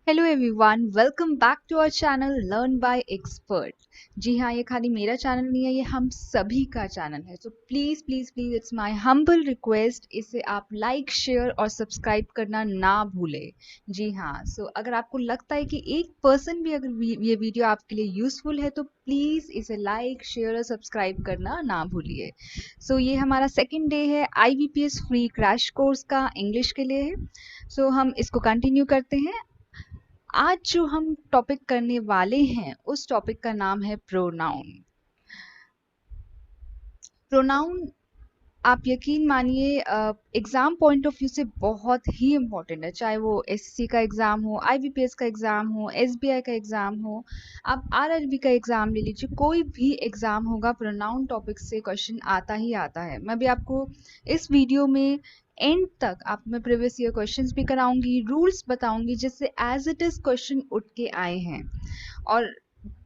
Hello everyone, welcome back to our channel learn by expert. जी हाँ, ये खाली मेरा चैनल नहीं है, ये हम सभी का चैनल है। So please please please it's my humble request, इसे आप लाइक शेयर और सब्सक्राइब करना ना भूलें। जी हाँ, सो अगर आपको लगता है कि एक पर्सन भी अगर ये वीडियो आपके लिए यूज़फुल है तो प्लीज़ इसे लाइक शेयर और सब्सक्राइब करना ना भूलिए। सो ये हमारा सेकेंड डे है IBPS फ्री क्रैश कोर्स का, इंग्लिश के लिए है। सो हम इसको कंटिन्यू करते हैं। आज जो हम टॉपिक करने वाले हैं उस टॉपिक का नाम है प्रोनाउन। प्रोनाउन आप यकीन मानिए एग्जाम पॉइंट ऑफ व्यू से बहुत ही इम्पोर्टेंट है, चाहे वो एसएससी का एग्जाम हो, आईबीपीएस का एग्जाम हो, एसबीआई का एग्जाम हो, आप आरआरबी का एग्जाम ले लीजिए, कोई भी एग्जाम होगा प्रोनाउन टॉपिक से क्वेश्चन आता ही आता है। मैं भी आपको इस वीडियो में एंड तक आप मैं प्रीवियस ईयर क्वेश्चंस भी कराऊंगी, रूल्स बताऊंगी जिससे एज इट इज क्वेश्चन उठ के आए हैं। और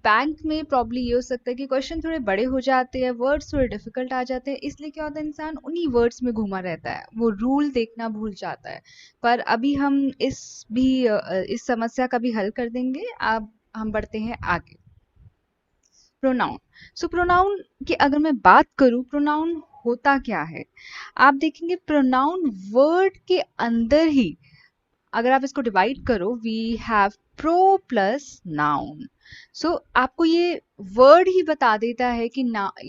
बैंक में प्रॉब्लम ये हो सकता है कि क्वेश्चन थोड़े बड़े हो जाते हैं, वर्ड्स थोड़े डिफिकल्ट आ जाते हैं, इसलिए क्या होता है इंसान उन्हीं वर्ड्स में घुमा रहता है, वो रूल देखना भूल जाता है। पर अभी हम इस समस्या का भी हल कर देंगे। अब हम बढ़ते हैं आगे। प्रोनाउन। सो प्रोनाउन की अगर मैं बात करूं, प्रोनाउन होता क्या है, आप देखेंगे प्रोनाउन वर्ड के अंदर ही, अगर आप इसको डिवाइड करो, we have pro plus noun. So आपको ये वर्ड ही बता देता है कि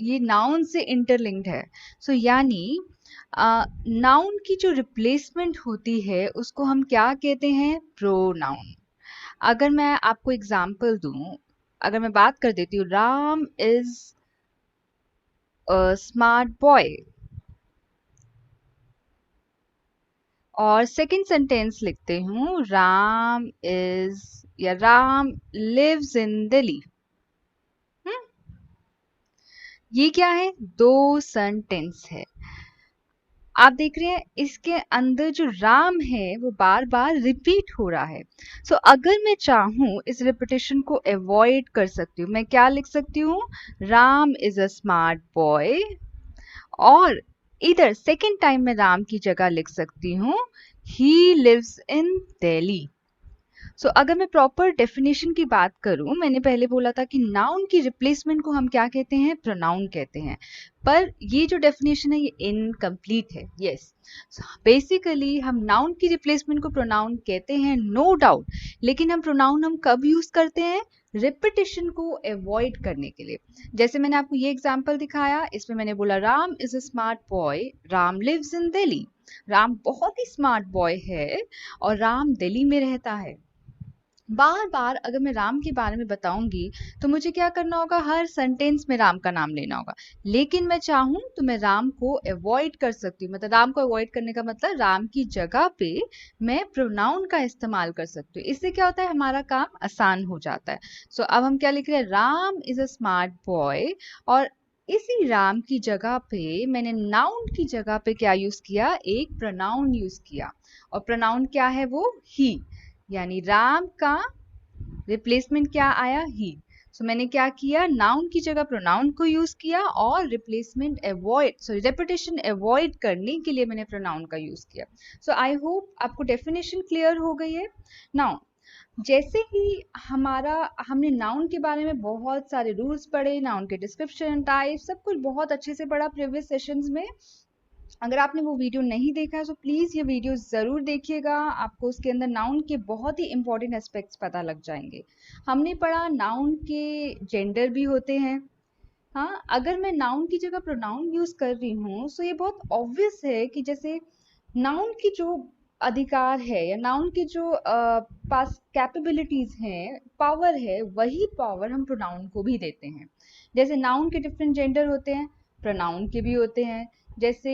ये नाउन से इंटरलिंक्ड है। सो यानी नाउन की जो रिप्लेसमेंट होती है उसको हम क्या कहते हैं, प्रोनाउन। अगर मैं आपको एग्जांपल दूं, अगर मैं बात कर देती हूँ, Ram is a smart boy, और सेकंड सेंटेंस लिखते हूँ, राम इज या राम लिव्स इन दिल्ली। ये क्या है, दो सेंटेंस है। आप देख रहे हैं इसके अंदर जो राम है वो बार बार रिपीट हो रहा है। सो अगर मैं चाहूं इस रिपीटेशन को अवॉइड कर सकती हूँ, मैं क्या लिख सकती हूँ, Ram is a smart boy, और इधर सेकेंड टाइम में राम की जगह लिख सकती हूँ, ही लिव्स इन दिल्ली। सो अगर मैं प्रॉपर डेफिनेशन की बात करूं, मैंने पहले बोला था कि नाउन की रिप्लेसमेंट को हम क्या कहते हैं, प्रोनाउन कहते हैं। पर ये जो डेफिनेशन है ये इनकम्प्लीट है। यस, बेसिकली हम नाउन की रिप्लेसमेंट को प्रोनाउन कहते हैं, नो डाउट। लेकिन हम प्रोनाउन हम कब यूज करते हैं, रिपीटिशन को अवॉइड करने के लिए। जैसे मैंने आपको ये एग्जांपल दिखाया, इसमें मैंने बोला Ram is a smart boy, Ram lives in Delhi. Ram बहुत ही स्मार्ट बॉय है और राम दिल्ली में रहता है। बार बार अगर मैं राम के बारे में बताऊंगी तो मुझे क्या करना होगा, हर सेंटेंस में राम का नाम लेना होगा। लेकिन मैं चाहूं तो मैं राम को अवॉइड कर सकती हूँ, मतलब राम को अवॉइड करने का मतलब राम की जगह पे मैं प्रोनाउन का इस्तेमाल कर सकती हूँ। इससे क्या होता है, हमारा काम आसान हो जाता है। सो अब हम क्या लिख रहे हैं, Ram is a smart boy, और इसी राम की जगह पे मैंने नाउन की जगह पे क्या यूज किया, एक प्रोनाउन यूज किया। और प्रोनाउन क्या है, वो ही, यानी राम का रिप्लेसमेंट क्या आया, ही। सो मैंने क्या किया, नाउन की जगह प्रोनाउन को यूज किया, और replacement avoid, sorry repetition avoid करने के लिए मैंने प्रोनाउन का यूज किया। सो आई होप आपको डेफिनेशन क्लियर हो गई है। नाउ जैसे ही हमने नाउन के बारे में बहुत सारे रूल्स पढ़े, नाउन के डिस्क्रिप्शन, टाइप, सब कुछ बहुत अच्छे से पढ़ा प्रीवियस सेशंस में। अगर आपने वो वीडियो नहीं देखा है तो प्लीज़ ये वीडियो ज़रूर देखिएगा, आपको उसके अंदर नाउन के बहुत ही इंपॉर्टेंट एस्पेक्ट्स पता लग जाएंगे। हमने पढ़ा नाउन के जेंडर भी होते हैं। हाँ, अगर मैं नाउन की जगह प्रोनाउन यूज़ कर रही हूँ तो ये बहुत ऑब्वियस है कि जैसे नाउन की जो अधिकार है या नाउन की जो पास कैपेबिलिटीज हैं, पावर है, वही पावर हम प्रोनाउन को भी देते हैं। जैसे नाउन के डिफरेंट जेंडर होते हैं, प्रोनाउन के भी होते हैं। जैसे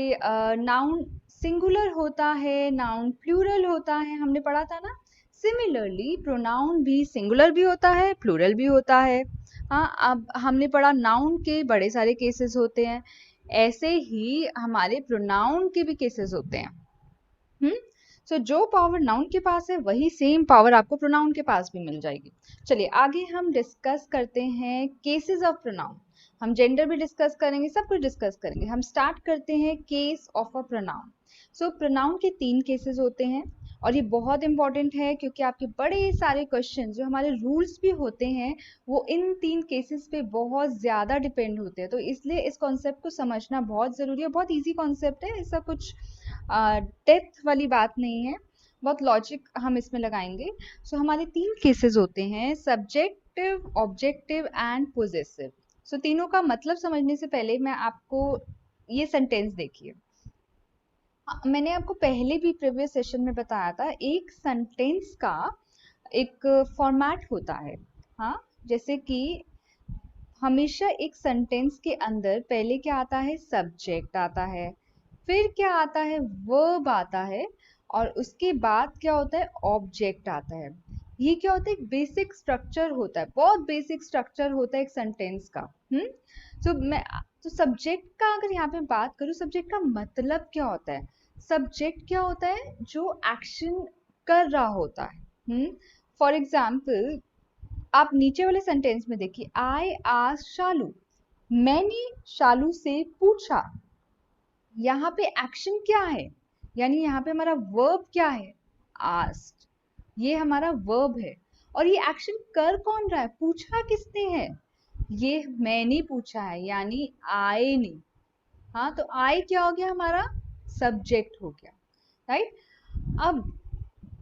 नाउन सिंगुलर होता है, नाउन प्लूरल होता है, हमने पढ़ा था ना। सिमिलरली प्रोनाउन भी सिंगुलर भी होता है, प्लूरल भी होता है। हाँ, अब हमने पढ़ा नाउन के बड़े सारे केसेस होते हैं, ऐसे ही हमारे प्रोनाउन के भी केसेस होते हैं। सो जो पावर नाउन के पास है वही सेम पावर आपको प्रोनाउन के पास भी मिल जाएगी। चलिए आगे हम डिस्कस करते हैं केसेस ऑफ प्रोनाउन। हम जेंडर भी डिस्कस करेंगे, सब कुछ डिस्कस करेंगे। हम स्टार्ट करते हैं case of a pronoun. So pronoun के तीन केसेस होते हैं। और ये बहुत इंपॉर्टेंट है क्योंकि आपके बड़े सारे क्वेश्चन जो हमारे रूल्स भी होते हैं वो इन 3 केसेस पे बहुत ज़्यादा डिपेंड होते हैं। तो इसलिए इस कॉन्सेप्ट को समझना बहुत ज़रूरी है। बहुत इजी कॉन्सेप्ट है, ऐसा कुछ डेप्थ वाली बात नहीं है, बहुत लॉजिक हम इसमें लगाएंगे। सो हमारे 3 केसेस होते हैं, सब्जेक्टिव, ऑब्जेक्टिव एंड पोजेसिव। सो तीनों का मतलब समझने से पहले मैं आपको ये सेंटेंस देखिए। मैंने आपको पहले भी प्रीवियस सेशन में बताया था, एक सेंटेंस का एक फॉर्मेट होता है। हाँ, जैसे कि हमेशा एक सेंटेंस के अंदर पहले क्या आता है, सब्जेक्ट आता है, फिर क्या आता है, वर्ब आता है, और उसके बाद क्या होता है, ऑब्जेक्ट आता है। ये क्या होता है, एक बेसिक स्ट्रक्चर होता है, बहुत बेसिक स्ट्रक्चर होता है एक सेंटेंस का। तो सब्जेक्ट का अगर यहाँ पे बात करूँ, सब्जेक्ट का मतलब क्या होता है, सब्जेक्ट क्या होता है, जो एक्शन कर रहा होता है। फॉर एग्जाम्पल आप नीचे वाले सेंटेंस में देखिए, आई आस्क्ड शालू, मैंने शालू से पूछा। यहाँ पे एक्शन क्या है, यानी यहाँ पे हमारा वर्ब क्या है, आस्क्ड, ये हमारा वर्ब है। और ये एक्शन कर कौन रहा है, पूछा किसने है, ये मैंने पूछा है, यानी आई ने। हाँ, तो आई क्या हो गया, हमारा सब्जेक्ट हो गया, राइट। अब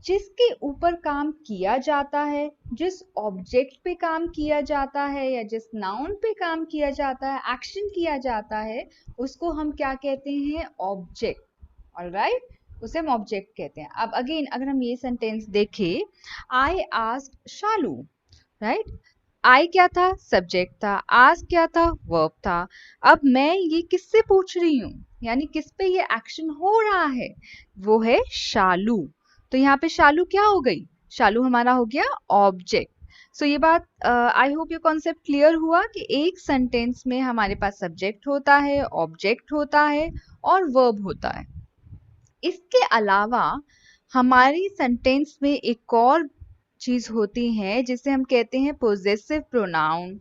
जिसके ऊपर काम किया जाता है, जिस ऑब्जेक्ट पे काम किया जाता है, या जिस नाउन पे काम किया जाता है, एक्शन किया जाता है, उसको हम क्या कहते हैं, ऑब्जेक्ट। ऑलराइट, उसे हम ऑब्जेक्ट कहते हैं। अब अगेन अगर हम ये सेंटेंस देखें, आई आस्क्ड शालू, राइट, आई क्या था, सब्जेक्ट था, आस्क क्या था, वर्ब था। अब मैं ये किससे पूछ रही हूँ, यानी किस पे ये एक्शन हो रहा है, वो है शालू। तो यहाँ पे शालू क्या हो गई, शालू हमारा हो गया ऑब्जेक्ट। सो ये बात आई होप ये कॉन्सेप्ट क्लियर हुआ कि एक सेंटेंस में हमारे पास सब्जेक्ट होता है, ऑब्जेक्ट होता है और वर्ब होता है। इसके अलावा हमारी सेंटेंस में एक और चीज होती है जिसे हम कहते हैं पोजेसिव प्रोनाउन,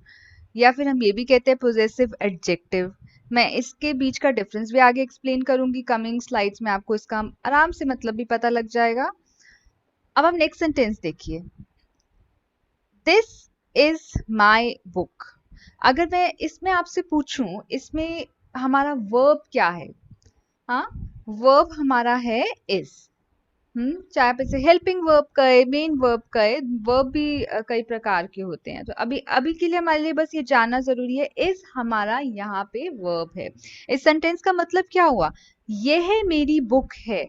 या फिर हम ये भी कहते हैं पोजेसिव एडजेक्टिव। मैं इसके बीच का डिफरेंस भी आगे एक्सप्लेन करूंगी कमिंग स्लाइड्स में, आपको इसका आराम से मतलब भी पता लग जाएगा। अब हम नेक्स्ट सेंटेंस देखिए, दिस इज माई बुक। अगर मैं इसमें आपसे पूछूं, इसमें हमारा वर्ब क्या है, हाँ, वर्ब हमारा है इज। चाहे आप इसे हेल्पिंग वर्ब कहे, मेन वर्ब कहे, वर्ब भी कई प्रकार के होते हैं। तो अभी अभी के लिए हमारे लिए बस ये जानना जरूरी है, इज हमारा यहाँ पे वर्ब है। इस सेंटेंस का मतलब क्या हुआ, यह मेरी बुक है।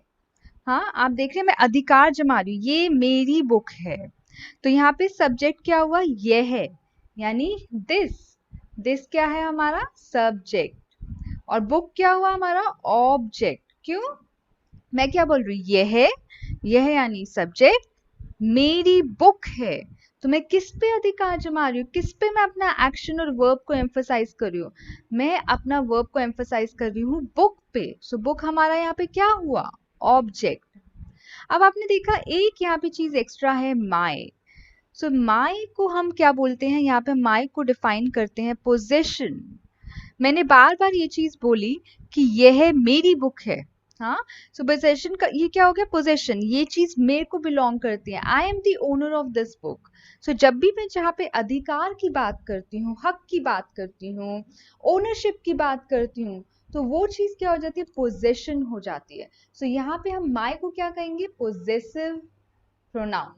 हाँ, आप देख रहे हैं मैं अधिकार जमा रही हूँ, ये मेरी बुक है। तो यहाँ पे सब्जेक्ट क्या हुआ, यह है, यानी दिस। दिस क्या है हमारा सब्जेक्ट, और बुक क्या हुआ हमारा ऑब्जेक्ट। क्यों, मैं क्या बोल रही हूँ, यह यानी सब्जेक्ट, मेरी बुक है। तो मैं किस पे अधिकार जमा रही हूँ, किस पे मैं अपना एक्शन और वर्ब को एम्फसाइज कर रही हूँ, मैं अपना वर्ब को एम्फसाइज कर रही हूँ बुक पे। सो बुक हमारा यहाँ पे क्या हुआ, ऑब्जेक्ट। अब आपने देखा एक यहाँ पे चीज एक्स्ट्रा है, माई। सो माई को हम क्या बोलते हैं, यहाँ पे माई को डिफाइन करते हैं पोजेशन। मैंने बार बार ये चीज बोली कि यह मेरी बुक है। हाँ, सो पोजेशन का ये क्या हो गया, पोजेशन, ये चीज मेरे को बिलोंग करती है, I am the owner of this book. So जब भी मैं जहाँ पे अधिकार की बात करती हूँ, हक की बात करती हूँ, ओनरशिप की बात करती हूँ, तो वो चीज क्या हो जाती है, पोजेशन हो जाती है। सो यहाँ पे हम माई को क्या कहेंगे, पोजेसिव प्रोनाउन।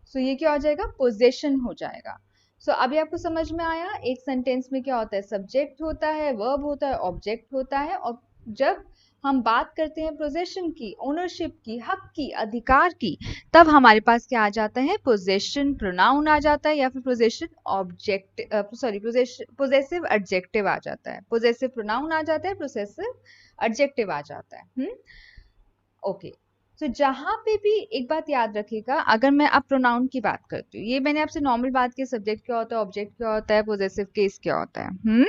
सो ये क्या हो जाएगा, पोजेशन हो जाएगा। सो अभी आपको समझ में आया, एक सेंटेंस में क्या होता है, सब्जेक्ट होता है, वर्ब होता है, ऑब्जेक्ट होता है, और जब हम बात करते हैं पोजेशन की, ओनरशिप की, हक की, अधिकार की, तब हमारे पास क्या आ जाता है, पोजेशन प्रोनाउन आ जाता है, या फिर possession object, sorry, possessive adjective आ जाता है, पोजेसिव प्रोनाउन आ जाता है, पोजेसिव एडजेक्टिव आ जाता है। ओके, तो जहां पे भी एक बात याद रखिएगा, अगर मैं अब प्रोनाउन की बात करती हूँ, ये मैंने आपसे नॉर्मल बात की, सब्जेक्ट क्या होता है, ऑब्जेक्ट क्या होता है, पोजेसिव केस क्या होता है।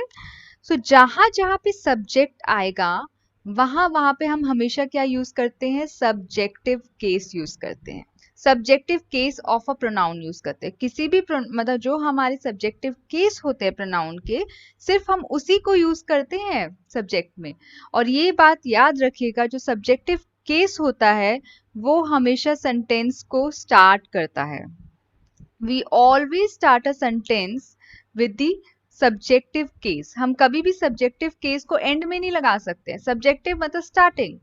सो जहां जहां पे सब्जेक्ट आएगा, वहां वहां पे हम हमेशा क्या यूज करते हैं, सब्जेक्टिव केस यूज करते हैं, subjective case of a pronoun use करते हैं। किसी भी मतलब जो हमारे सब्जेक्टिव केस होते हैं प्रोनाउन के, सिर्फ हम उसी को यूज करते हैं सब्जेक्ट में। और ये बात याद रखिएगा, जो सब्जेक्टिव केस होता है वो हमेशा सेंटेंस को स्टार्ट करता है। We always start a sentence with the subjective case. हम कभी भी सब्जेक्टिव केस को एंड में नहीं लगा सकते। सब्जेक्टिव मतलब स्टार्टिंग,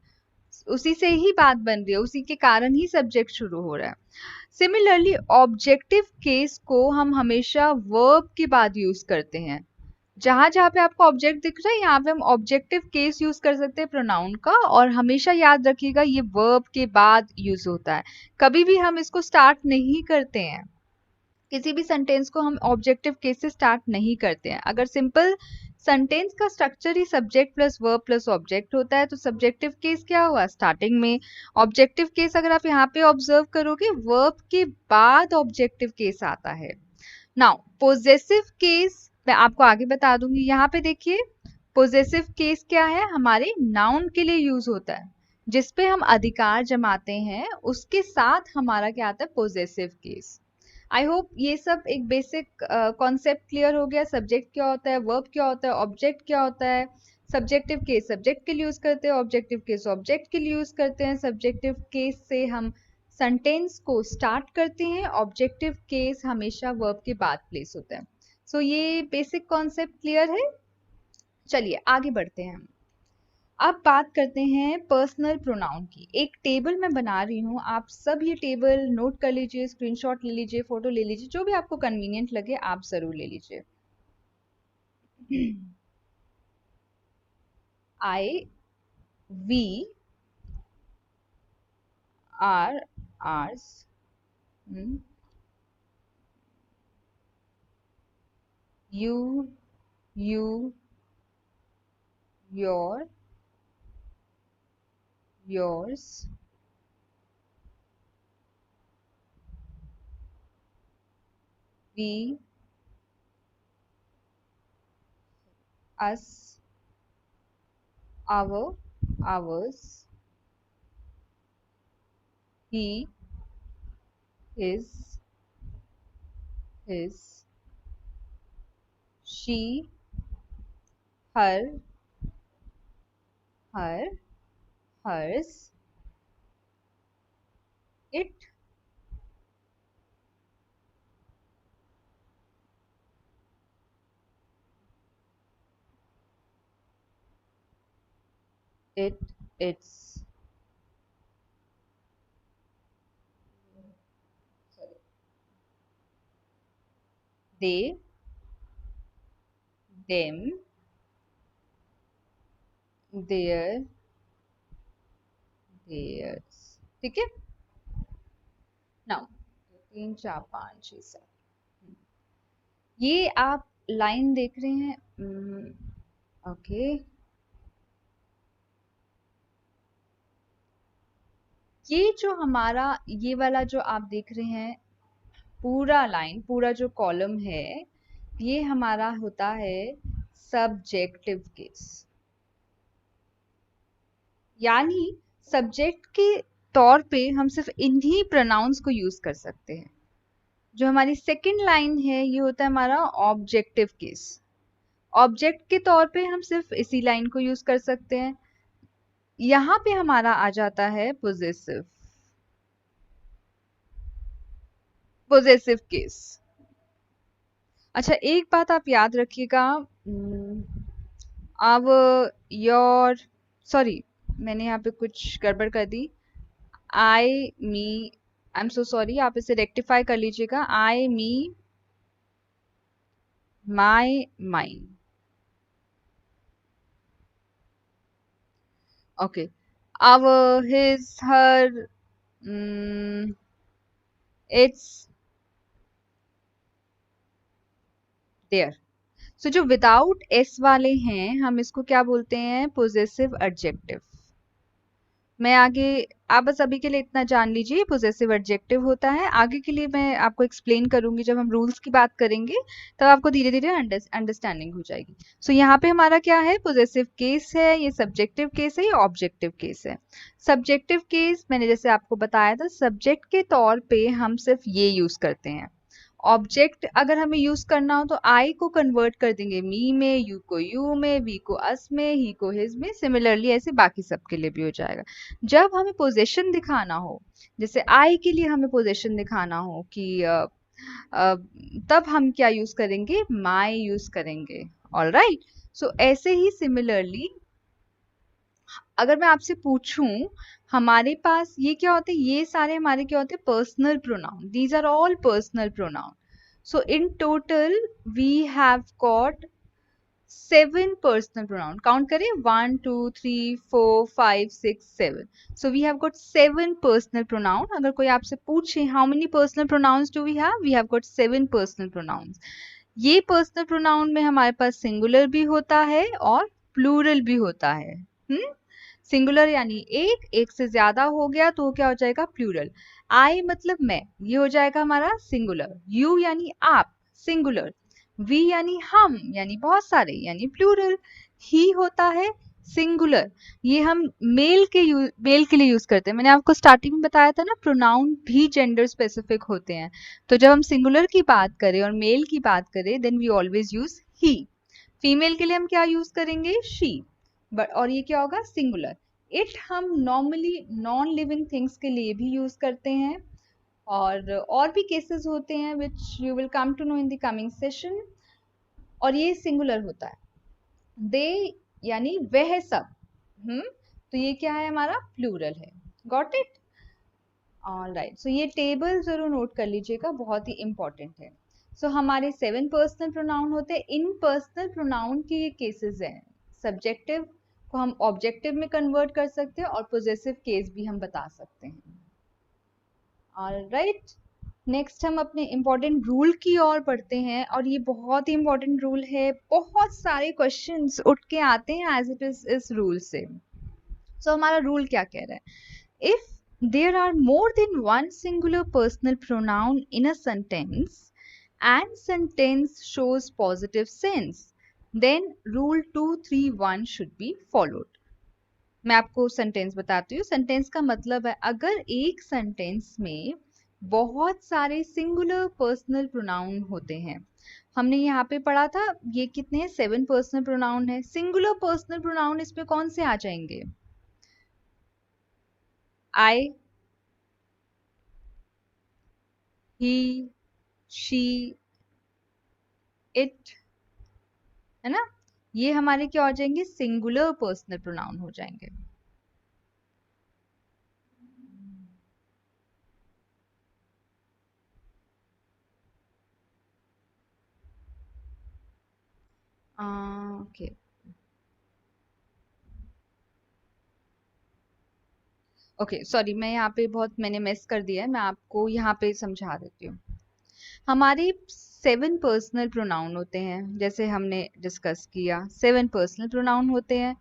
उसी से ही बात बन रही है, उसी के कारण ही सब्जेक्ट शुरू हो रहा है। सिमिलरली ऑब्जेक्टिव केस को हम हमेशा वर्ब के बाद यूज करते हैं। जहां जहां पे आपको ऑब्जेक्ट दिख रहा है यहाँ पे हम ऑब्जेक्टिव केस यूज कर सकते हैं प्रोनाउन का, और हमेशा याद रखिएगा ये वर्ब के बाद यूज होता है, कभी भी हम इसको स्टार्ट नहीं करते हैं। किसी भी सेंटेंस को हम ऑब्जेक्टिव केस से स्टार्ट नहीं करते हैं। अगर सिंपल सेंटेंस का स्ट्रक्चर ही subject plus verb plus object होता है तो सब्जेक्टिव केस क्या हुआ स्टार्टिंग में। ऑब्जेक्टिव केस अगर आप यहाँ पे ऑब्जर्व करोगे वर्ब के बाद ऑब्जेक्टिव केस आता है। नाउ पोजेसिव केस मैं आपको आगे बता दूंगी। यहाँ पे देखिए पोजेसिव केस क्या है, हमारे नाउन के लिए यूज होता है, जिसपे हम अधिकार जमाते हैं उसके साथ हमारा क्या आता है पोजेसिव केस। आई होप ये सब एक बेसिक कॉन्सेप्ट क्लियर हो गया। सब्जेक्ट क्या होता है, वर्ब क्या होता है, ऑब्जेक्ट क्या होता है। सब्जेक्टिव केस सब्जेक्ट के लिए यूज करते हैं, ऑब्जेक्टिव केस ऑब्जेक्ट के लिए यूज करते हैं। सब्जेक्टिव केस से हम सेंटेंस को स्टार्ट करते हैं, ऑब्जेक्टिव केस हमेशा वर्ब के बाद प्लेस होता है। सो ये बेसिक कॉन्सेप्ट क्लियर है। चलिए आगे बढ़ते हैं। अब बात करते हैं पर्सनल प्रोनाउन की। एक टेबल मैं बना रही हूँ, आप सब ये टेबल नोट कर लीजिए, स्क्रीनशॉट ले लीजिए, फोटो ले लीजिए, जो भी आपको कन्वीनियंट लगे आप जरूर ले लीजिए। I, we, our, ours, you, your, yours, we, us, our, ours, he, his, she, her, hers, it, its, they, them, their, theirs। ठीक है। नाउ 3 4 5 6 7 ये आप लाइन देख रहे हैं। ओके ये जो हमारा ये वाला जो आप देख रहे हैं पूरा लाइन, पूरा जो कॉलम है ये हमारा होता है सब्जेक्टिव केस। यानी सब्जेक्ट के तौर पे हम सिर्फ इन्हीं प्रोनाउंस को यूज कर सकते हैं। जो हमारी सेकंड लाइन है ये होता है हमारा ऑब्जेक्टिव केस। ऑब्जेक्ट के तौर पे हम सिर्फ इसी लाइन को यूज कर सकते हैं। यहाँ पे हमारा आ जाता है पोजेसिव केस। अच्छा एक बात आप याद रखिएगा, अब योर, सॉरी मैंने यहाँ पे कुछ गड़बड़ कर दी। आई मी, आई एम सो सॉरी, आप इसे रेक्टिफाई कर लीजिएगा। आई मी माई माइन। ओके अब हिज हर, इट्स, देयर। सो जो विदाउट एस वाले हैं हम इसको क्या बोलते हैं पोजेसिव एडजेक्टिव। मैं आगे, आप बस अभी के लिए इतना जान लीजिए पोजेसिव एडजेक्टिव होता है। आगे के लिए मैं आपको एक्सप्लेन करूंगी, जब हम रूल्स की बात करेंगे तब आपको धीरे धीरे अंडरस्टैंडिंग हो जाएगी। सो यहाँ पे हमारा क्या है पोजेसिव केस है, ये सब्जेक्टिव केस है, ये ऑब्जेक्टिव केस है। सब्जेक्टिव केस मैंने जैसे आपको बताया था सब्जेक्ट के तौर पे हम सिर्फ ये यूज करते हैं। ऑब्जेक्ट अगर हमें यूज करना हो तो आई को कन्वर्ट कर देंगे मी में, यू को यू में, वी को अस में, ही को हिज में। सिमिलरली ऐसे बाकी सबके लिए भी हो जाएगा। जब हमें पोजीशन दिखाना हो, जैसे आई के लिए हमें पोजीशन दिखाना हो कि तब हम क्या यूज करेंगे, माई यूज करेंगे। ऑल राइट, सो ऐसे ही सिमिलरली अगर मैं आपसे पूछूं हमारे पास ये क्या होते हैं, ये सारे हमारे क्या होते हैं, personal pronoun. These are all personal pronoun. So in total we have got 7 personal pronoun. Count करें 1 2 3 4 5 6 7. So we have got 7 personal pronoun. अगर कोई आपसे पूछे how many personal pronouns do we have got 7 personal pronouns. ये personal pronoun में हमारे पास singular भी होता है और प्लूरल भी होता है। सिंगुलर यानी एक से ज्यादा हो गया तो क्या हो जाएगा, प्लूरल। आई मतलब मैं, ये हो जाएगा हमारा सिंगुलर। यू यानी आप, सिंगुलर। वी यानी हम, यानी बहुत सारे, यानी प्लूरल। ही होता है सिंगुलर, ये हम मेल के लिए यूज करते हैं। मैंने आपको स्टार्टिंग में बताया था ना, प्रोनाउन भी जेंडर स्पेसिफिक होते हैं। तो जब हम सिंगुलर की बात करें और मेल की बात करें, then we always use he. Female के लिए हम क्या यूज करेंगे, शी। बट और ये क्या होगा, सिंगुलर। इट हम नॉर्मली नॉन लिविंग थिंग्स के लिए भी यूज करते हैं, और भी केसेस होते हैं which you will come to know in the coming session. और ये सिंगुलर होता है। दे यानी वह सब। तो ये क्या है, हमारा प्लूरल है। Got it? ऑलराइट, सो ये टेबल जरूर नोट कर लीजिएगा, बहुत ही इंपॉर्टेंट है। सो हमारे 7 पर्सनल प्रोनाउन होते हैं। इन पर्सनल प्रोनाउन के ये केसेस हैं, सब्जेक्टिव को हम ऑब्जेक्टिव में कन्वर्ट कर सकते हैं और पोजेसिव केस भी हम बता सकते हैं। ऑलराइट, नेक्स्ट हम अपने इम्पोर्टेंट रूल की ओर पढ़ते हैं, और ये बहुत ही इम्पोर्टेंट रूल है। बहुत सारे क्वेश्चंस उठ के आते हैं एज इट इज इस रूल से। सो हमारा रूल क्या कह रहा है, if there are more than one singular personal pronoun in a sentence and sentence shows positive sense, then rule 231 should be followed. मैं आपको सेंटेंस बताती हूँ। सेंटेंस का मतलब है, अगर एक सेंटेंस में बहुत सारे सिंगुलर पर्सनल प्रोनाउन होते हैं। हमने यहाँ पे पढ़ा था ये कितने हैं, 7 पर्सनल प्रोनाउन है। सिंगुलर पर्सनल प्रोनाउन इसमें कौन से आ जाएंगे, आई, ही, शी, इट, है ना। ये हमारे क्या हो जाएंगे, सिंगुलर पर्सनल प्रोनाउन हो जाएंगे। ओके, ओके, सॉरी, मैं यहाँ पे मैंने मिस कर दिया है, मैं आपको यहाँ पे समझा देती हूँ। हमारे 7 पर्सनल प्रोनाउन होते हैं, जैसे हमने डिस्कस किया। 7 पर्सनल प्रोनाउन होते हैं,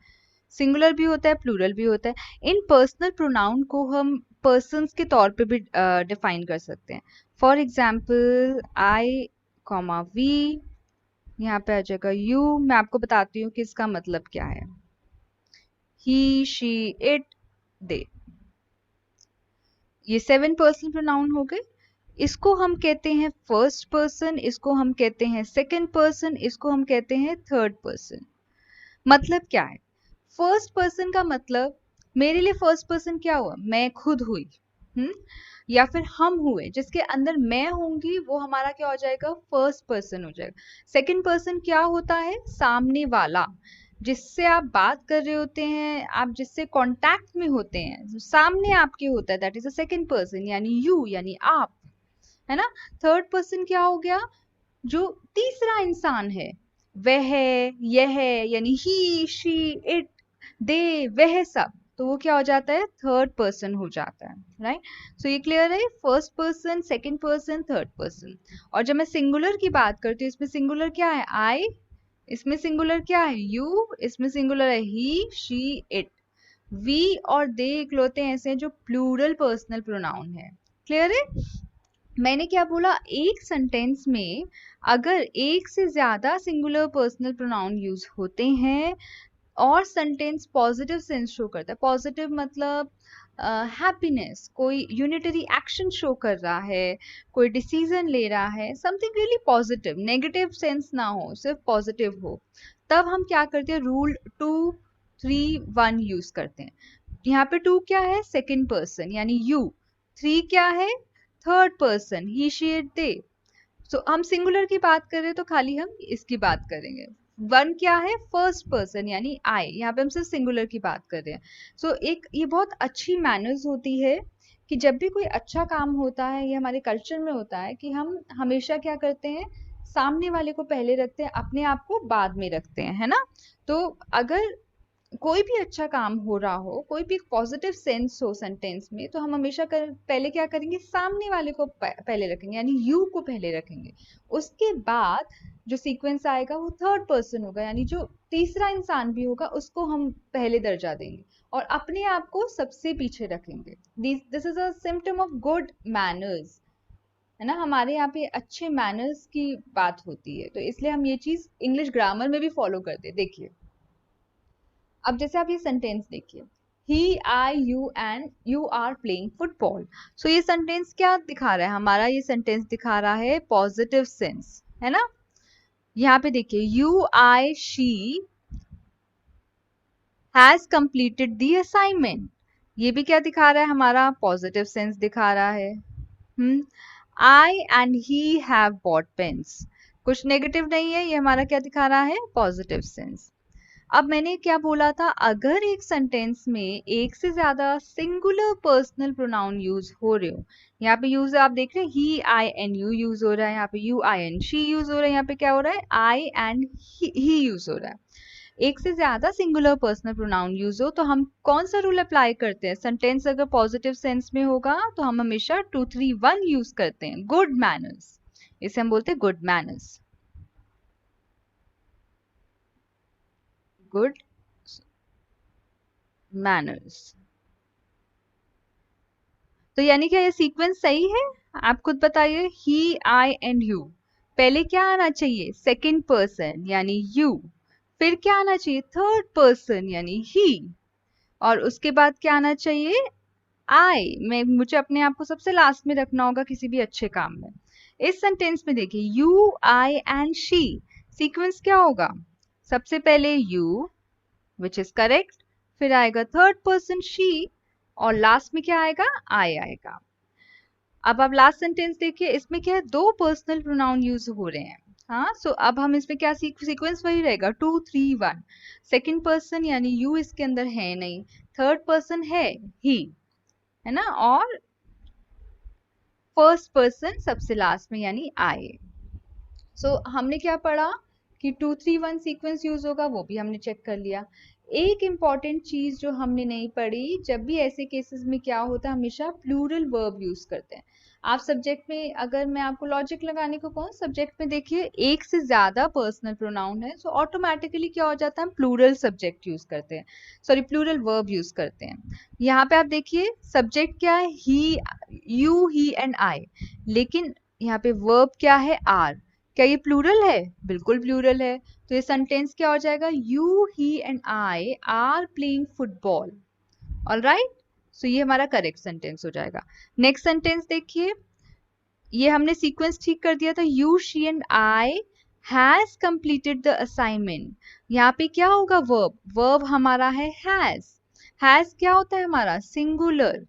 सिंगुलर भी होता है, प्लूरल भी होता है। इन पर्सनल प्रोनाउन को हम पर्सन्स के तौर पे भी डिफाइन कर सकते हैं। For example, I comma we, यहाँ पे आ जाएगा यू। मैं आपको बताती हूँ कि इसका मतलब क्या है। ही, शी, इट, दे, ये 7 पर्सनल प्रोनाउन हो गए। इसको हम कहते हैं फर्स्ट पर्सन, इसको हम कहते हैं सेकंड पर्सन, इसको हम कहते हैं थर्ड पर्सन। मतलब क्या है, फर्स्ट पर्सन का मतलब, मेरे लिए फर्स्ट पर्सन क्या हुआ, मैं खुद हुई, या फिर हम हुए, जिसके अंदर मैं होंगी वो हमारा क्या हो जाएगा, फर्स्ट पर्सन हो जाएगा। सेकंड पर्सन क्या होता है, सामने वाला, जिससे आप बात कर रहे होते हैं, आप जिससे कांटेक्ट में होते हैं, जो सामने आपके होता है, that is a second person, यानी यू, यानी आप, है ना। थर्ड पर्सन क्या हो गया, जो तीसरा इंसान है, वह, यह, यानी ही, शी, इट, दे, वह सब, तो वो क्या हो जाता है, थर्ड पर्सन हो जाता है। राइट, सो ये क्लियर है, first person, second person, third person. और जब मैं सिंगुलर की बात करती हूँ, इसमें सिंगुलर क्या है, आई, इसमें सिंगुलर क्या है, यू, इसमें सिंगुलर है ही, शी, इट। वी और दे इकलौते ऐसे हैं जो प्लूरल पर्सनल प्रोनाउन है। क्लियर है? मैंने क्या बोला, एक सेंटेंस में अगर एक से ज्यादा सिंगुलर पर्सनल प्रोनाउन यूज होते हैं और सेंटेंस पॉजिटिव सेंस शो करता है, पॉजिटिव मतलब हैप्पीनेस, कोई यूनिटरी एक्शन शो कर रहा है, कोई डिसीजन ले रहा है, something really positive, negative sense ना हो, सिर्फ पॉजिटिव हो, तब हम क्या करते हैं, रूल 2-3-1 यूज करते हैं। यहाँ पे 2 क्या है, सेकंड पर्सन यानी यू, 3 क्या है, third person, he she it they. So हम सिंगुलर की बात करें तो खाली हम इसकी बात करेंगे। 1 क्या है, फर्स्ट पर्सन यानी आई, यहाँ पे हम सिर्फ सिंगुलर की बात कर रहे हैं। सो एक ये बहुत अच्छी मैनर्स होती है कि जब भी कोई अच्छा काम होता है, ये हमारे कल्चर में होता है कि हम हमेशा क्या करते हैं, सामने वाले को पहले रखते हैं, अपने आप को बाद में रखते हैं, है ना। तो अगर कोई भी अच्छा काम हो रहा हो, कोई भी पॉजिटिव सेंस हो सेंटेंस में, तो हम हमेशा पहले क्या करेंगे, सामने वाले को पहले रखेंगे, यानी यू को पहले रखेंगे। उसके बाद जो सीक्वेंस आएगा वो थर्ड पर्सन होगा, यानी जो तीसरा इंसान भी होगा उसको हम पहले दर्जा देंगे और अपने आप को सबसे पीछे रखेंगे। This is a symptom of good manners, है ना। हमारे यहाँ पे अच्छे मैनर्स की बात होती है, तो इसलिए हम ये चीज इंग्लिश ग्रामर में भी फॉलो करते हैं। देखिए, अब जैसे आप ये सेंटेंस देखिए, he, I, you and you are playing football. So ये सेंटेंस क्या दिखा रहा है, हमारा ये सेंटेंस दिखा रहा है पॉजिटिव सेंस, है ना। यहाँ पे देखिए, you, I, she has completed the assignment, ये भी क्या दिखा रहा है, हमारा पॉजिटिव सेंस दिखा रहा है। I and he have bought pens, कुछ नेगेटिव नहीं है, ये हमारा क्या दिखा रहा है, पॉजिटिव सेंस। अब मैंने क्या बोला था, अगर एक सेंटेंस में एक से ज्यादा सिंगुलर पर्सनल प्रोनाउन यूज हो रहे हो, यहाँ पे यूज आप देख रहे हैं, he, I and you use हो रहा है, यहाँ पे you, I and she use हो रहा है, यहाँ पे क्या हो रहा है, आई एंड ही यूज हो रहा है। एक से ज्यादा सिंगुलर पर्सनल प्रोनाउन यूज हो तो हम कौन सा रूल अप्लाई करते हैं, सेंटेंस अगर पॉजिटिव सेंस में होगा तो हम हमेशा 2-3-1 यूज करते हैं, गुड मैनर्स, इसे हम बोलते हैं गुड मैनर्स, गुड मैनर्स। तो यानी क्या ये सीक्वेंस सही है, आप खुद बताइए। ही, आई एंड यू, पहले क्या आना चाहिए, सेकंड पर्सन यानी यू, फिर क्या आना चाहिए, थर्ड पर्सन यानी ही, और उसके बाद क्या आना चाहिए, आई। मैं मुझे अपने आप को सबसे लास्ट में रखना होगा किसी भी अच्छे काम में। इस सेंटेंस में देखिए, you, I and she, sequence क्या होगा, सबसे पहले यू विच इज करेक्ट, फिर आएगा थर्ड पर्सन शी, और लास्ट में क्या आएगा, आई आएगा। अब आप लास्ट सेंटेंस देखिए, इसमें क्या है, दो पर्सनल प्रोनाउन यूज हो रहे हैं। हाँ, सो अब हम इसमें क्या सीक्वेंस वही रहेगा, 2-3-1। सेकंड पर्सन यानी यू इसके अंदर है नहीं, थर्ड पर्सन है ही, है ना, और फर्स्ट पर्सन सबसे लास्ट में यानी आई। सो हमने क्या पढ़ा कि 2-3-1 सीक्वेंस यूज होगा, वो भी हमने चेक कर लिया। एक इंपॉर्टेंट चीज जो हमने नहीं पढ़ी, जब भी ऐसे केसेस में क्या होता है, हमेशा प्लूरल वर्ब यूज करते हैं। आप सब्जेक्ट में, अगर मैं आपको लॉजिक लगाने को कहूँ, सब्जेक्ट में देखिए एक से ज्यादा पर्सनल प्रोनाउन है, सो ऑटोमेटिकली क्या हो जाता है, हम प्लूरल सब्जेक्ट यूज करते हैं, सॉरी प्लूरल वर्ब यूज करते हैं। यहाँ पे आप देखिए, सब्जेक्ट क्या है, ही, यू, ही एंड आई, लेकिन यहाँ पे वर्ब क्या है, आर। क्या ये प्लूरल है, बिल्कुल प्लूरल है। तो ये सेंटेंस क्या हो जाएगा, you, he and I are playing football, alright. So ये हमारा करेक्ट सेंटेंस हो जाएगा। नेक्स्ट सेंटेंस देखिए, ये हमने सीक्वेंस ठीक कर दिया था, you, she and I has completed the assignment. यहाँ पे क्या होगा, वर्ब, वर्ब हमारा है हैज। हैज क्या होता है हमारा, सिंगुलर,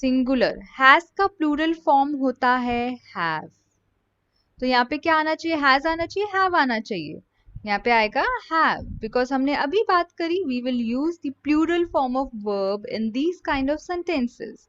सिंगुलर। हैज का प्लूरल फॉर्म होता है हैव। तो यहाँ पे क्या आना चाहिए, हैज आना चाहिए, हैव आना चाहिए, यहाँ पे आएगा हैव, बिकॉज हमने अभी बात करी, we will use the plural form of verb in these kind of sentences.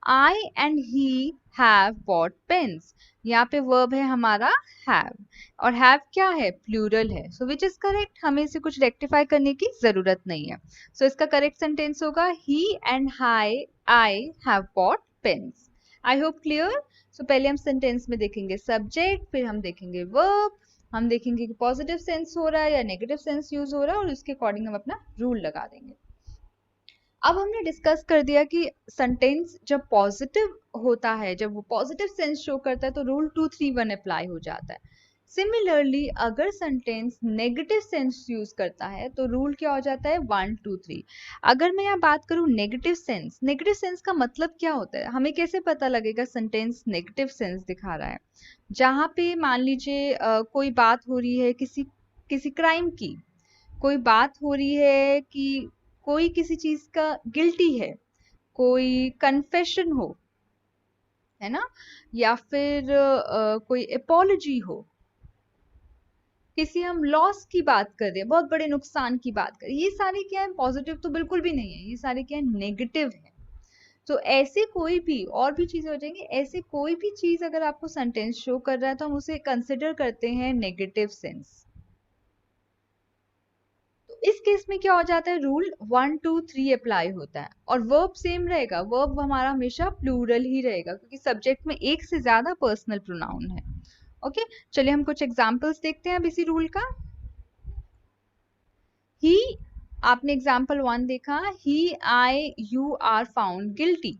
I and he have bought pens, यहाँ पे वर्ब है हमारा हैव, और हैव क्या है, प्लूरल है, सो विच इज करेक्ट, हमें इसे कुछ रेक्टिफाई करने की जरूरत नहीं है। सो इसका करेक्ट सेंटेंस होगा, he and I have bought pens. I hope clear. So पहले हम सेंटेंस में देखेंगे सब्जेक्ट, फिर हम देखेंगे वर्ब, हम देखेंगे कि पॉजिटिव सेंस हो रहा है या नेगेटिव सेंस यूज हो रहा है, और उसके अकॉर्डिंग हम अपना रूल लगा देंगे। अब हमने डिस्कस कर दिया कि सेंटेंस जब पॉजिटिव होता है, जब वो पॉजिटिव सेंस शो करता है, तो रूल 2-3-1 अप्लाई हो जाता है। सिमिलरली अगर सेंटेंस नेगेटिव सेंस यूज करता है तो रूल क्या हो जाता है 1 2 3। अगर मैं यहाँ बात करूँ नेगेटिव सेंस का मतलब क्या होता है, हमें कैसे पता लगेगा सेंटेंस नेगेटिव सेंस दिखा रहा है? जहाँ पे मान लीजिए कोई बात हो रही है किसी किसी क्राइम की, कोई बात हो रही है कि कोई किसी चीज का गिल्टी है, कोई कन्फेशन हो, है ना, या फिर कोई एपोलॉजी हो, किसी हम लॉस की बात कर रहे हैं, बहुत बड़े नुकसान की बात कर रहे हैं, ये सारे क्या है, पॉजिटिव तो बिल्कुल भी नहीं है, ये सारे क्या है, नेगेटिव है। तो ऐसे कोई भी और भी चीजें हो जाएंगी, ऐसे कोई भी चीज अगर आपको सेंटेंस शो कर रहा है तो हम उसे कंसिडर करते हैं नेगेटिव सेंस। तो इस केस में क्या हो जाता है, रूल 1 2 3 अप्लाई होता है और वर्ब सेम रहेगा, वर्ब हमारा हमेशा प्लूरल ही रहेगा क्योंकि सब्जेक्ट में एक से ज्यादा पर्सनल प्रोनाउन है। ओके, चलिए हम कुछ एग्जांपल्स देखते हैं अब इसी रूल का। ही, आपने एग्जाम्पल 1 देखा, ही I you are found guilty,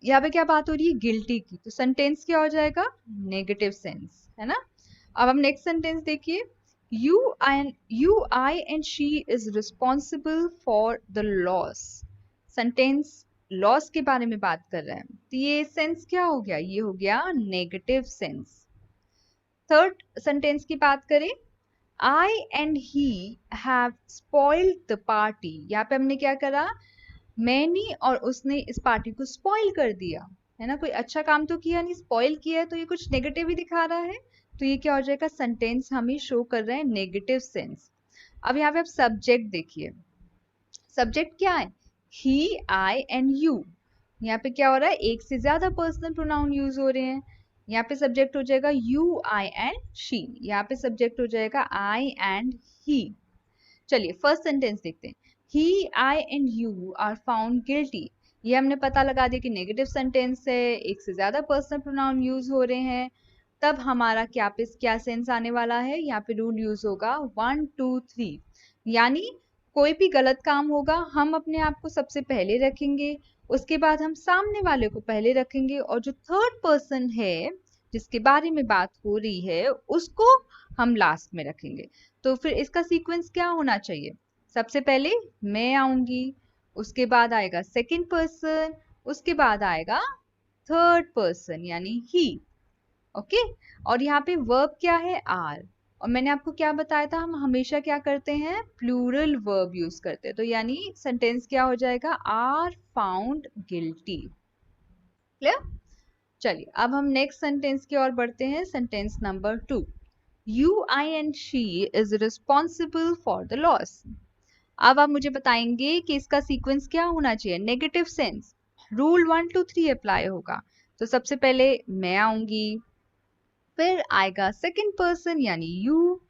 यहाँ पे क्या बात हो रही है, गिल्टी की, तो सेंटेंस क्या हो जाएगा, नेगेटिव सेंस, है ना। अब हम नेक्स्ट सेंटेंस देखिए, you I and she is responsible for the loss। Sentence loss के बारे में बात कर रहा है, तो ये सेंस क्या हो गया, ये हो गया नेगेटिव सेंस। थर्ड सेंटेंस की बात करें, I and he have spoiled the party, यहाँ पे हमने क्या करा, मैंने और उसने इस पार्टी को स्पॉइल कर दिया, है ना, कोई अच्छा काम तो किया नहीं, स्पॉइल किया है, तो ये कुछ नेगेटिव ही दिखा रहा है, तो ये क्या हो जाएगा, सेंटेंस हमें शो कर रहे हैं नेगेटिव सेंस। अब यहाँ पे आप सब्जेक्ट देखिए, सब्जेक्ट क्या है, ही आई एंड यू, यहाँ पे क्या हो रहा है, एक से ज्यादा पर्सनल प्रोनाउन यूज हो रहे हैं, यहाँ पे सब्जेक्ट हो जाएगा यू आई एंड शी, यहाँ पे सब्जेक्ट हो जाएगा आई एंड ही। चलिए फर्स्ट सेंटेंस देखते हैं, he I and you are found guilty, ये हमने पता लगा दिया कि नेगेटिव सेंटेंस है, एक से ज्यादा पर्सनल प्रोनाउन यूज हो रहे हैं, तब हमारा क्या सेंस आने वाला है, यहाँ पे रूल यूज होगा 1 2 3, यानी कोई भी गलत काम होगा हम अपने आप को सबसे पहले रखेंगे, उसके बाद हम सामने वाले को पहले रखेंगे, और जो थर्ड पर्सन है जिसके बारे में बात हो रही है उसको हम लास्ट में रखेंगे। तो फिर इसका सीक्वेंस क्या होना चाहिए, सबसे पहले मैं आऊंगी, उसके बाद आएगा सेकंड पर्सन, उसके बाद आएगा थर्ड पर्सन यानी ही। ओके, और यहाँ पे वर्ब क्या है, आर, और मैंने आपको क्या बताया था, हम हमेशा क्या करते हैं, प्लूरल वर्ब यूज करते हैं, तो यानी सेंटेंस क्या हो जाएगा, आर फाउंड गिल्टी। क्लियर। चलिए अब हम नेक्स्ट सेंटेंस की ओर बढ़ते हैं, sentence number 2, you I and she is responsible for the loss. अब आप मुझे बताएंगे कि इसका सीक्वेंस क्या होना चाहिए, नेगेटिव सेंस, रूल 1 2 3 अप्लाई होगा, तो सबसे पहले मैं आऊंगी, फिर आएगा सेकंड पर्सन यानी यू,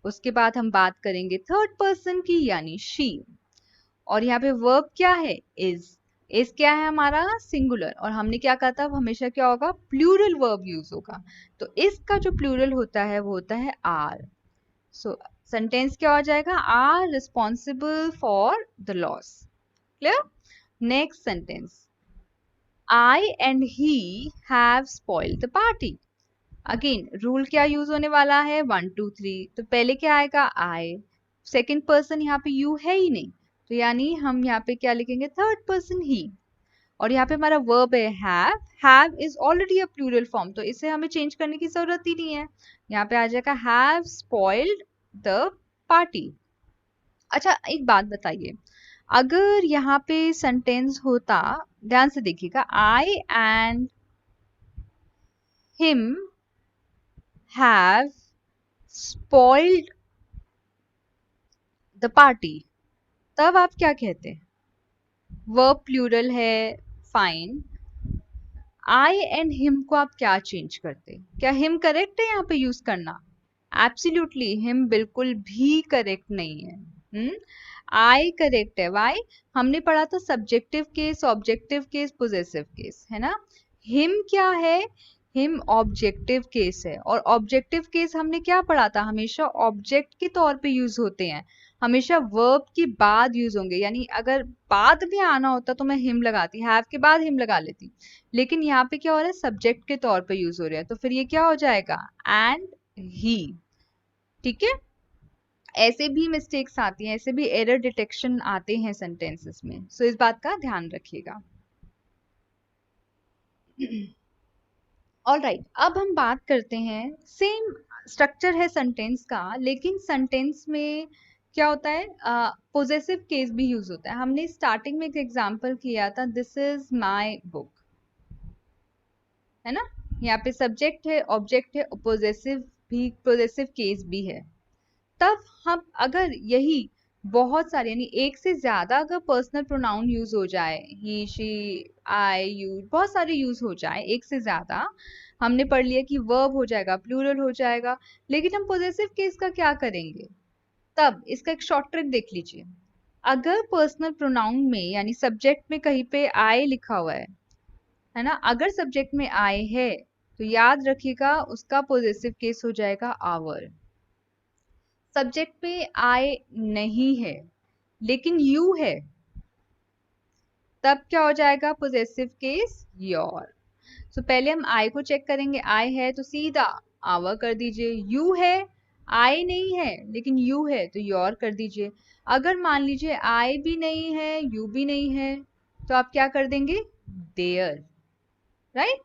उसके बाद हम बात करेंगे थर्ड पर्सन की यानी शी, और यहाँ पे वर्ब क्या है, इज क्या है हमारा, सिंगुलर, और हमने क्या कहा था, हमेशा क्या होगा, प्लूरल वर्ब यूज होगा, तो इसका जो प्लूरल होता है वो होता है आर। सो सेंटेंस क्या हो जाएगा, are responsible for the loss. Clear. Next sentence, I and he have spoiled the party. Again rule क्या यूज होने वाला है, 1 2 3, तो पहले क्या आएगा, आई, सेकंड पर्सन यहाँ पे यू है ही नहीं, तो यानी हम यहाँ पे क्या लिखेंगे, थर्ड पर्सन ही, और यहाँ पे हमारा वर्ब है have is already a plural form, तो इसे हमें चेंज करने की जरूरत ही नहीं है, यहाँ पे आ जाएगा हैव स्पॉइल्ड द पार्टी। अच्छा एक बात बताइए, अगर यहाँ पे सेंटेंस होता, ध्यान से देखिएगा, I and him have spoiled the party, तब आप क्या कहते हैं, वर्ब प्लूरल है, फाइन, आई एंड हिम को आप क्या चेंज करते, क्या हिम करेक्ट है यहाँ पे यूज करना, एब्सोल्युटली हिम बिल्कुल भी करेक्ट नहीं है, आई करेक्ट है, वाई, हमने पढ़ा था subjective case, objective case, possessive case, है ना, हिम क्या है, हिम ऑब्जेक्टिव केस है, और ऑब्जेक्टिव केस हमने क्या पढ़ा था, हमेशा ऑब्जेक्ट के तौर पे यूज होते हैं, हमेशा वर्ब के बाद यूज होंगे, यानी अगर बाद में आना होता तो मैं हिम लगाती, हैव के बाद हिम लगा लेती, लेकिन यहाँ पे क्या हो रहा है, सब्जेक्ट के तौर पे यूज हो रहा है, तो फिर ये क्या हो जाएगा, एंड ही। ठीक है, ऐसे भी मिस्टेक्स आती हैं, ऐसे भी एरर डिटेक्शन आते हैं सेंटेंसेस में, सो इस बात का ध्यान रखिएगा। ऑलराइट, अब हम बात करते हैं, सेम स्ट्रक्चर है सेंटेंस का, लेकिन सेंटेंस में क्या होता है, पोजेसिव केस भी यूज होता है। हमने स्टार्टिंग में एक एग्जांपल किया था, दिस इज माय बुक, है ना। यहाँ पे सब्जेक्ट है, ऑब्जेक्ट है, पोजेसिव केस भी है। तब हम अगर यही बहुत सारे यानी एक से ज्यादा अगर पर्सनल प्रोनाउन यूज हो जाए, ही शी आई यू, बहुत सारे यूज हो जाए एक से ज्यादा, हमने पढ़ लिया कि वर्ब हो जाएगा, प्लूरल हो जाएगा, लेकिन हम पोजेसिव केस का क्या करेंगे? तब इसका एक शॉर्ट ट्रिक देख लीजिए। अगर पर्सनल प्रोनाउन में यानी सब्जेक्ट में कहीं पे आई लिखा हुआ है ना, अगर सब्जेक्ट में आई है तो याद रखिएगा उसका पोजेसिव केस हो जाएगा आवर। सब्जेक्ट पे आई नहीं है लेकिन यू है, तब क्या हो जाएगा पोजेसिव केस? योर। सो पहले हम आई को चेक करेंगे, आई है तो सीधा आवर कर दीजिए, यू है, आई नहीं है लेकिन यू है तो योर कर दीजिए। अगर मान लीजिए आई भी नहीं है यू भी नहीं है तो आप क्या कर देंगे? देयर। राइट।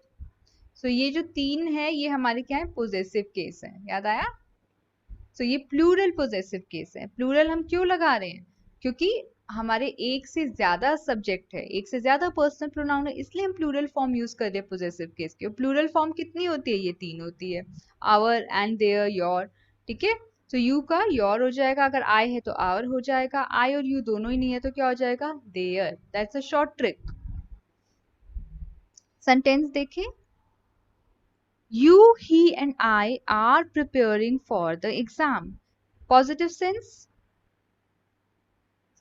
सो ये जो तीन है ये हमारे क्या है? पोजेसिव केस है। याद आया? सो ये प्लूरल पोजेसिव केस है। प्लूरल हम क्यों लगा रहे हैं? क्योंकि हमारे एक से ज्यादा सब्जेक्ट है, एक से ज्यादा पर्सनल प्रोनाउन है, इसलिए हम प्लूरल फॉर्म यूज कर रहे हैं पोजेसिव केस के। प्लूरल फॉर्म कितनी होती है? ये तीन होती है, आवर एंड देयर, योर। ठीक है, तो यू का योर हो जाएगा, अगर आई है तो आवर हो जाएगा, आई और यू दोनों ही नहीं है तो क्या हो जाएगा? There. That's a short trick. Sentence देखिए, You, he and I are preparing for the exam. Positive sense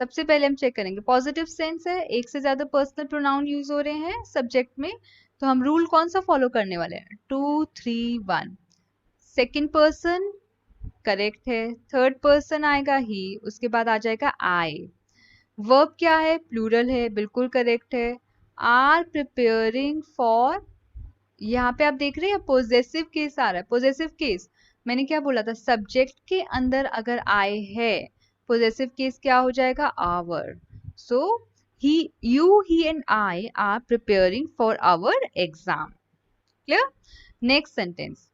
सबसे पहले हम चेक करेंगे। पॉजिटिव सेंस है, एक से ज्यादा पर्सनल प्रोनाउन यूज हो रहे हैं सब्जेक्ट में, तो हम रूल कौन सा फॉलो करने वाले हैं? 2 3 1। सेकंड पर्सन करेक्ट है, थर्ड पर्सन आएगा ही, उसके बाद आ जाएगा आई। वर्ब क्या है? प्लूरल है, बिल्कुल करेक्ट है। आर प्रिपेयरिंग फॉर, यहाँ पे आप देख रहे हैं पोजेसिव केस आ रहा है। पोजेसिव केस मैंने क्या बोला था? सब्जेक्ट के अंदर अगर आई है, पोजेसिव केस क्या हो जाएगा? Our. So he, you, he and I are preparing for our exam. Clear? Next sentence,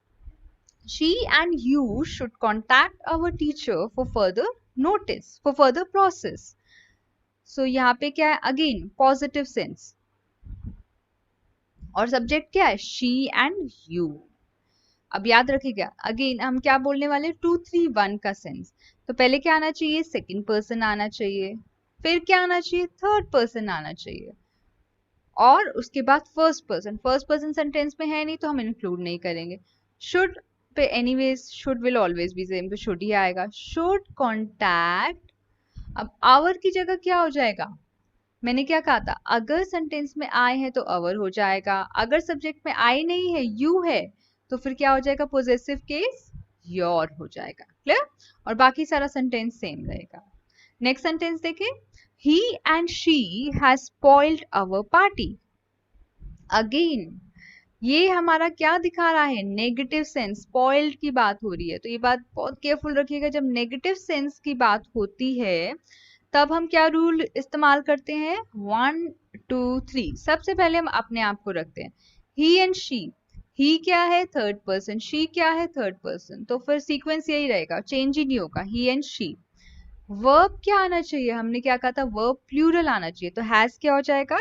she and you should contact our teacher for further notice, for further process. So यहाँ पे क्या है? Again positive sense, और subject क्या है? She and you. अब याद रखिएगा, अगेन हम क्या बोलने वाले? 2 3 1 का सेंस। तो पहले क्या आना चाहिए? सेकंड पर्सन आना चाहिए, फिर क्या आना चाहिए? थर्ड पर्सन आना चाहिए, और उसके बाद first person. First person sentence में है नहीं तो हम इंक्लूड नहीं करेंगे। Should pay anyways should will always be same, तो शुड ही आएगा। शुड कॉन्टैक्ट, अब आवर की जगह क्या हो जाएगा? मैंने क्या कहा था? अगर सेंटेंस में आई है तो अवर हो जाएगा, अगर सब्जेक्ट में आई नहीं है यू है तो फिर क्या हो जाएगा? पोजेसिव केस योर हो जाएगा। क्लियर? और बाकी सारा सेंटेंस सेम रहेगा। नेक्स्ट सेंटेंस देखें, he and she has spoiled our party. Again ये हमारा क्या दिखा रहा है? नेगेटिव सेंस, स्पॉइल्ड की बात हो रही है, तो ये बात बहुत केयरफुल रखिएगा। जब नेगेटिव सेंस की बात होती है तब हम क्या रूल इस्तेमाल करते हैं? 1 2 3। सबसे पहले हम अपने आप को रखते हैं, ही एंड शी। ही क्या है? Third person. शी क्या है? Third person. तो फिर सीक्वेंस यही रहेगा, चेंज ही नहीं होगा, ही एंड शी। वर्ब क्या आना चाहिए? हमने क्या कहा था? वर्ब प्लूरल आना चाहिए, तो हैज क्या हो जाएगा?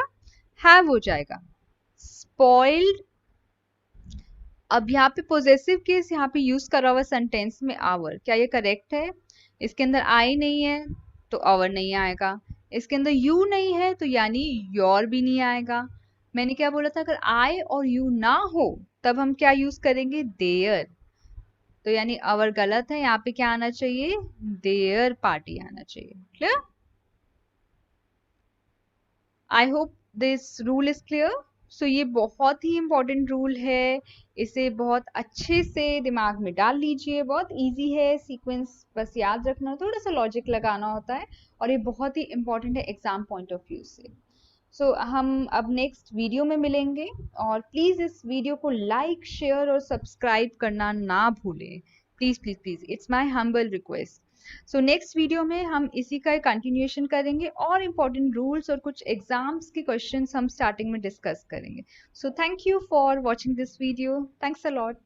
हैव हो जाएगा। स्पॉइल्ड, अब यहाँ पे पोजेसिव केस यहाँ पे यूज करा हुआ सेंटेंस में आवर, क्या ये करेक्ट है? इसके अंदर आई नहीं है तो आवर नहीं आएगा, इसके अंदर यू नहीं है तो यानी योर भी नहीं आएगा। मैंने क्या बोला था? अगर आई और यू ना हो तब हम क्या यूज करेंगे? देयर। तो यानी आवर गलत है, यहाँ पे क्या आना चाहिए? देयर पार्टी आना चाहिए। Clear? I hope this rule is clear. So ये बहुत ही इंपॉर्टेंट रूल है, इसे बहुत अच्छे से दिमाग में डाल लीजिए। बहुत इजी है, सीक्वेंस बस याद रखना, थोड़ा सा लॉजिक लगाना होता है, और ये बहुत ही इंपॉर्टेंट है एग्जाम पॉइंट ऑफ व्यू से। सो हम अब नेक्स्ट वीडियो में मिलेंगे, और प्लीज इस वीडियो को लाइक, शेयर और सब्सक्राइब करना ना भूलें। Please please please, it's my humble request. So next video में हम इसी का कंटिन्यूएशन करेंगे और इम्पोर्टेंट रूल्स और कुछ एग्जाम्स के क्वेश्चंस हम स्टार्टिंग में डिस्कस करेंगे। So thank you for watching this video, thanks a lot.